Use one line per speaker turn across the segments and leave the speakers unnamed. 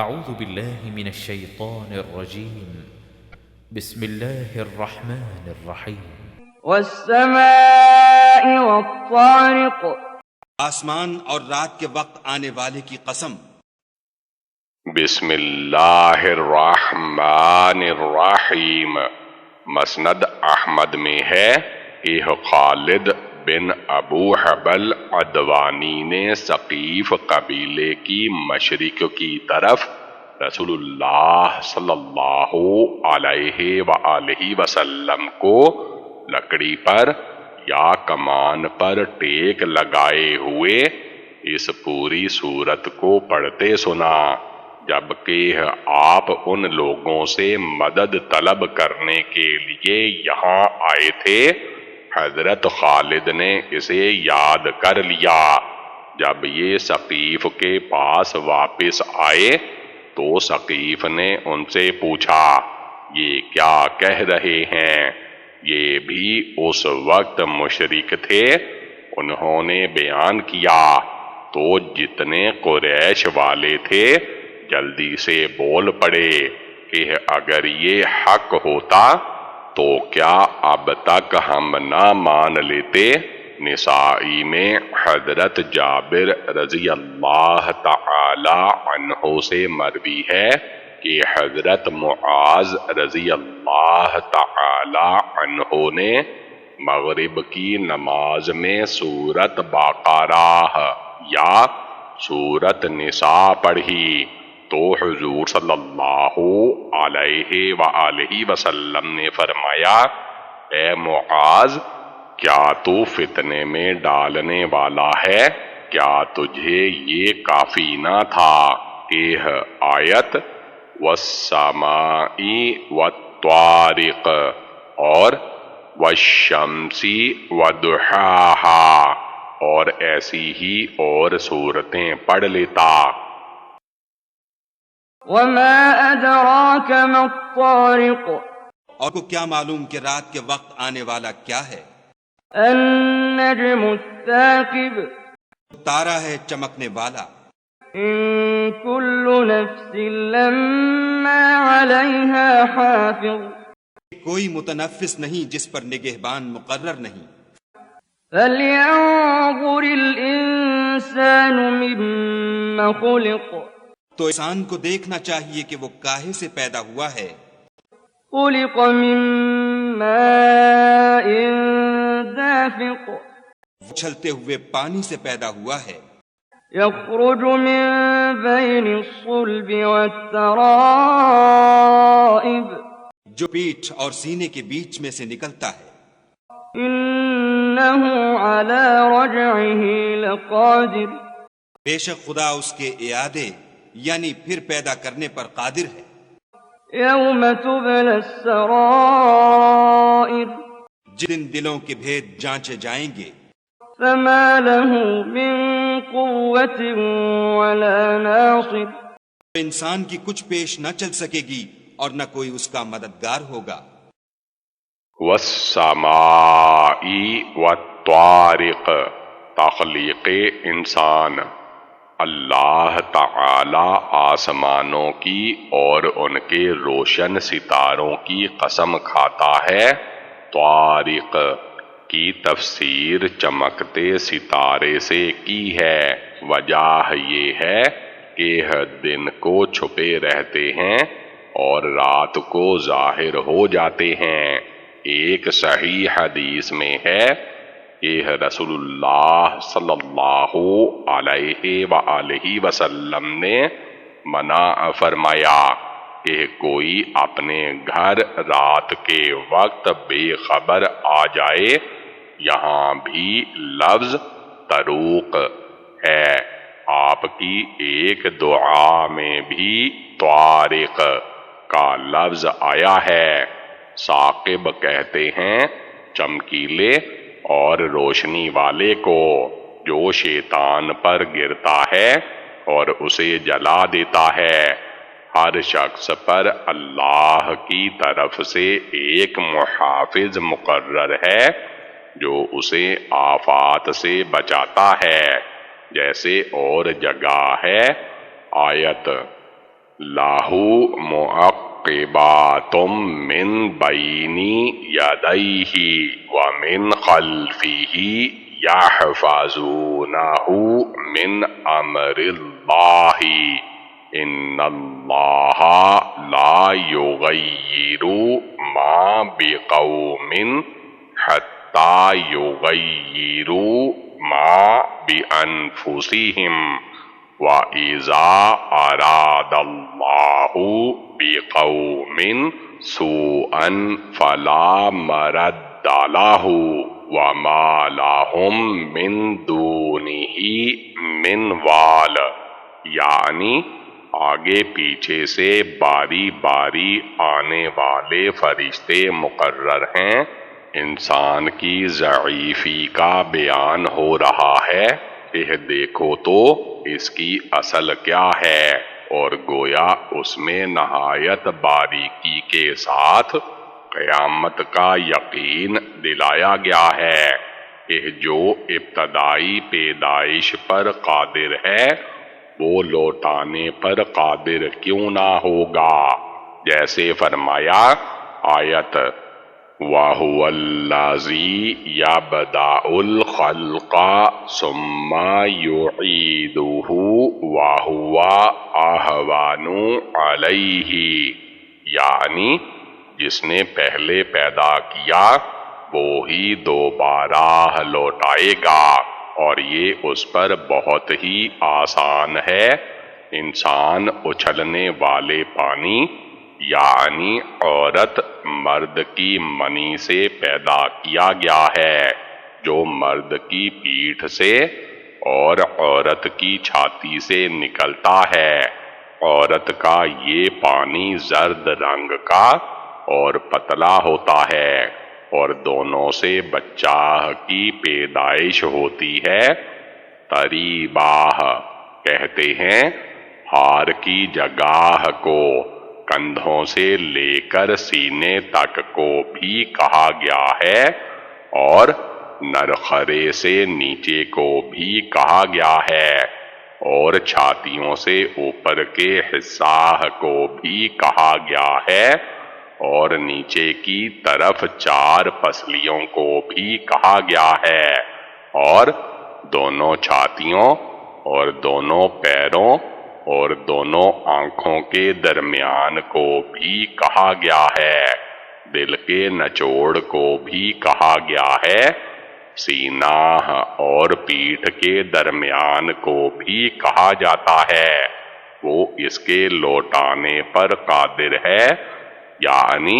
أعوذ بالله من الشيطان الرجيم. بسم الله الرحمن الرحيم.
والسماء والطارق.
آسمان اور رات کے وقت آنے والے کی قسم.
بسم اللہ الرحمن الرحیم. مسند احمد میں ہے کہ خالد بن ابو حبل عدوانی نے ثقیف قبیلے کی مشرق کی طرف رسول اللہ صلی اللہ علیہ وآلہ وسلم کو لکڑی پر یا کمان پر ٹیک لگائے ہوئے اس پوری سورت کو پڑھتے سنا، جبکہ آپ ان لوگوں سے مدد طلب کرنے کے لیے یہاں آئے تھے۔ حضرت خالد نے اسے یاد کر لیا۔ جب یہ ثقیف کے پاس واپس آئے تو ثقیف نے ان سے پوچھا، یہ کیا کہہ رہے ہیں؟ یہ بھی اس وقت مشرک تھے۔ انہوں نے بیان کیا تو جتنے قریش والے تھے جلدی سے بول پڑے کہ اگر یہ حق ہوتا تو کیا اب تک ہم نہ مان لیتے؟ نسائی میں حضرت جابر رضی اللہ تعالی عنہ سے مروی ہے کہ حضرت معاذ رضی اللہ تعالی عنہ نے مغرب کی نماز میں سورت بقرہ یا سورت نساء پڑھی تو حضور صلی اللہ علیہ وآلہ وسلم نے فرمایا، اے معاذ، کیا تو فتنے میں ڈالنے والا ہے؟ کیا تجھے یہ کافی نہ تھا کہ آیت والسماء والطارق اور والشمس وضحاہا اور ایسی ہی اور صورتیں پڑھ لیتا؟
وما أدراك ما الطارق.
اور کو کیا معلوم کہ رات کے وقت آنے والا کیا ہے؟
النجم الثاقب.
تارا ہے چمکنے والا.
إن كل نفس لما عليها حافظ.
کوئی متنفس نہیں جس پر نگہبان مقرر نہیں.
فلينظر الإنسان مما خلق.
تو انسان کو دیکھنا چاہیے کہ وہ کاہے سے پیدا ہوا ہے؟
خلق من ماء دافق.
اچھلتے ہوئے پانی سے پیدا ہوا ہے.
يخرج من بين الصلب والترائب.
جو پیٹھ اور سینے کے بیچ میں سے نکلتا ہے.
إنه على رجعه لقادر.
بے شک خدا اس کے اعادے یعنی پھر پیدا کرنے پر قادر ہے.
يوم تبلى السرائر.
جن دلوں کے بھید جانچے جائیں گے.
فما له من قوة ولا ناصر.
انسان کی کچھ پیش نہ چل سکے گی اور نہ کوئی اس کا مددگار ہوگا.
والسماء والطارق، تخلیق انسان. اللہ تعالی آسمانوں کی اور ان کے روشن ستاروں کی قسم کھاتا ہے۔ طارق کی تفسیر چمکتے ستارے سے کی ہے۔ وجہ یہ ہے کہ دن کو چھپے رہتے ہیں اور رات کو ظاہر ہو جاتے ہیں۔ ایک صحیح حدیث میں ہے کہ رسول اللہ صلی اللہ علیہ وآلہ وسلم نے منع فرمایا کہ کوئی اپنے گھر رات کے وقت بے خبر آ جائے۔ یہاں بھی لفظ طروق ہے۔ آپ کی ایک دعا میں بھی طارق کا لفظ آیا ہے۔ ثاقب کہتے ہیں چمکیلے اور روشنی والے کو، جو شیطان پر گرتا ہے اور اسے جلا دیتا ہے۔ ہر شخص پر اللہ کی طرف سے ایک محافظ مقرر ہے جو اسے آفات سے بچاتا ہے۔ جیسے اور جگہ ہے آیت لہو معقبات من بین یدیہ ومن خلفہ یحفظونہ من امر اللہ ان اللہ لا یغیر ما بقوم حتی یغیروا ما بانفسہم وَإِذَا أَرَادَ اللَّهُ بِقَوْمٍ سُوءًا فَلَا مَرَدَّ لَهُ وَمَا لَهُم مِّن دُونِهِ مِّن وَالٍ، یعنی آگے پیچھے سے باری باری آنے والے فرشتے مقرر ہیں۔ انسان کی ضعیفی کا بیان ہو رہا ہے کہ دیکھو تو اس کی اصل کیا ہے، اور گویا اس میں نہایت باریکی کے ساتھ قیامت کا یقین دلایا گیا ہے کہ جو ابتدائی پیدائش پر قادر ہے وہ لوٹانے پر قادر کیوں نہ ہوگا، جیسے فرمایا آیت وَهُوَ الَّذِي يَبْدَأُ الْخَلْقَ ثُمَّ يُعِيدُهُ وَهُوَ أَهْوَنُ عَلَيْهِ، یعنی جس نے پہلے پیدا کیا وہی دوبارہ لوٹائے گا، اور یہ اس پر بہت ہی آسان ہے۔ انسان اچھلنے والے پانی یعنی عورت مرد کی منی سے پیدا کیا گیا ہے، جو مرد کی پیٹھ سے اور عورت کی چھاتی سے نکلتا ہے۔ عورت کا یہ پانی زرد رنگ کا اور پتلا ہوتا ہے، اور دونوں سے بچہ کی پیدائش ہوتی ہے۔ تریباہ کہتے ہیں ہار کی جگہ کو، کندھوں سے لے کر سینے تک کو بھی کہا گیا ہے، اور نرخرے سے نیچے کو بھی کہا گیا ہے، اور چھاتیوں سے اوپر کے حصہ کو بھی کہا گیا ہے، اور نیچے کی طرف 4 پسلیوں کو بھی کہا گیا ہے، اور دونوں چھاتیوں اور دونوں پیروں اور دونوں آنکھوں کے درمیان کو بھی کہا گیا ہے، دل کے نچوڑ کو بھی کہا گیا ہے، سینہ اور پیٹھ کے درمیان کو بھی کہا جاتا ہے۔ وہ اس کے لوٹانے پر قادر ہے، یعنی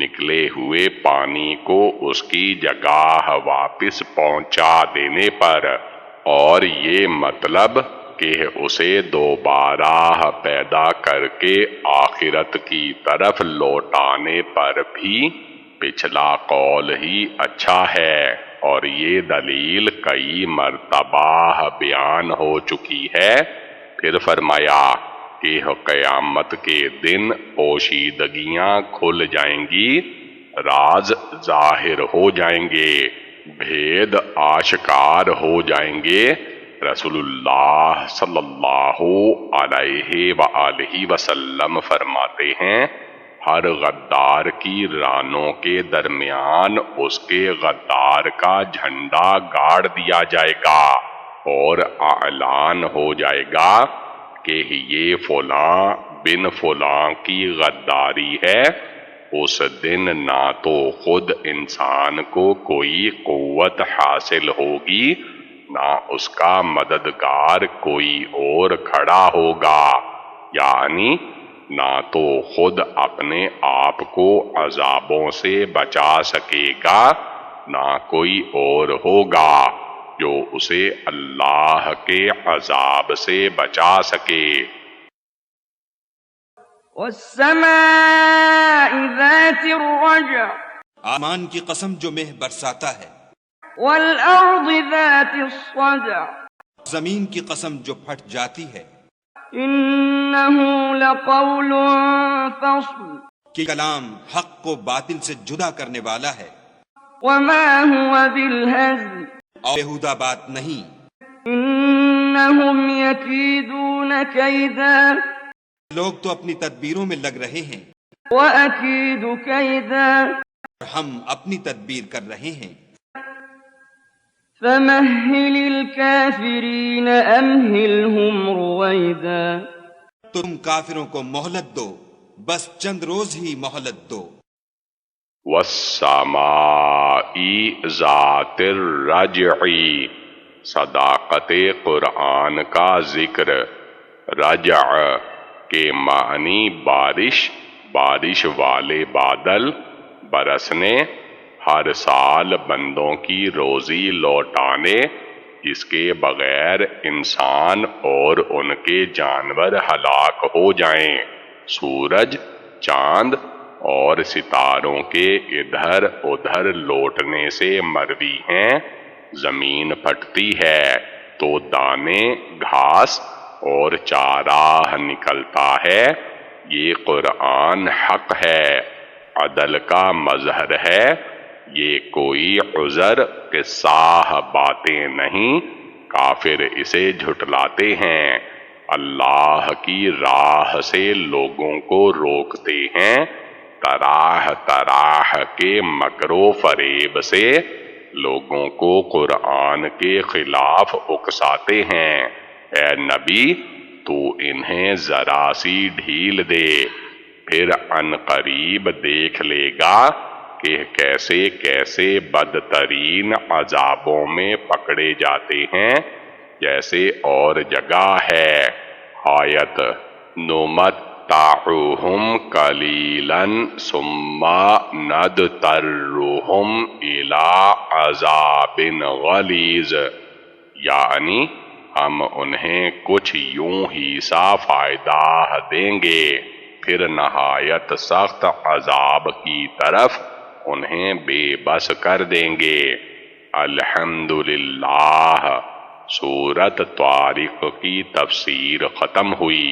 نکلے ہوئے پانی کو اس کی جگہ واپس پہنچا دینے پر، اور یہ مطلب کہ اسے دوبارہ پیدا کر کے آخرت کی طرف لوٹانے پر بھی پچھلا قول ہی اچھا ہے، اور یہ دلیل کئی مرتبہ بیان ہو چکی ہے۔ پھر فرمایا کہ قیامت کے دن پوشیدگیاں کھل جائیں گی، راز ظاہر ہو جائیں گے، بھید آشکار ہو جائیں گے۔ رسول اللہ صلی اللہ علیہ وآلہ وسلم فرماتے ہیں ہر غدار کی رانوں کے درمیان اس کے غدار کا جھنڈا گاڑ دیا جائے گا، اور اعلان ہو جائے گا کہ یہ فلاں بن فلاں کی غداری ہے۔ اس دن نہ تو خود انسان کو کوئی قوت حاصل ہوگی، نہ اس کا مددگار کوئی اور کھڑا ہوگا، یعنی نہ تو خود اپنے آپ کو عذابوں سے بچا سکے گا، نہ کوئی اور ہوگا جو اسے اللہ کے عذاب سے بچا سکے۔
والسماء ذات الرجع
آسمان کی قسم جو مہ برساتا ہے،
والأرض ذات الصدع
زمین کی قسم جو پھٹ جاتی ہے،
إنه لقول فصل
کہ کلام حق کو باطل سے جدا کرنے والا ہے،
وما هو بالهزل
اور بیہودہ بات نہیں۔
إنهم يكيدون كيدا
لوگ تو اپنی تدبیروں میں لگ رہے ہیں
وأكيد كيدا
اور ہم اپنی تدبیر کر رہے ہیں.
فمهل الكافرين أمهلهم رويدا
تم کافروں کو مہلت دو، بس چند روز ہی مہلت دو.
والسماء ذات الرجع، صداقت قرآن کا ذکر. رجع کے معنی بارش، بارش والے بادل، برسنے، ہر سال بندوں کی روزی لوٹانے جس کے بغیر انسان اور ان کے جانور ہلاک ہو جائیں. سورج، چاند اور ستاروں کے ادھر ادھر لوٹنے سے مروی ہیں. زمین پھٹتی ہے تو دانے، گھاس اور چارہ نکلتا ہے. یہ قرآن حق ہے، عدل کا مظہر ہے. یہ کوئی عذر قصہ باتیں نہیں. کافر اسے جھٹلاتے ہیں، اللہ کی راہ سے لوگوں کو روکتے ہیں. طرح طرح کے مکر و فریب سے لوگوں کو قرآن کے خلاف اکساتے ہیں. اے نبی، تو انہیں ذرا سی ڈھیل دے، پھر عن قریب دیکھ لے گا کہ کیسے کیسے بدترین عذابوں میں پکڑے جاتے ہیں. جیسے اور جگہ ہے آیت نمتعہم قلیلا ثم نضطرہم الی عذاب غلیظ، یعنی ہم انہیں کچھ یوں ہی سا فائدہ دیں گے، پھر نہایت سخت عذاب کی طرف انہیں بے بس کر دیں گے. الحمدللہ. سورۃ طارق کی تفسیر ختم ہوئی.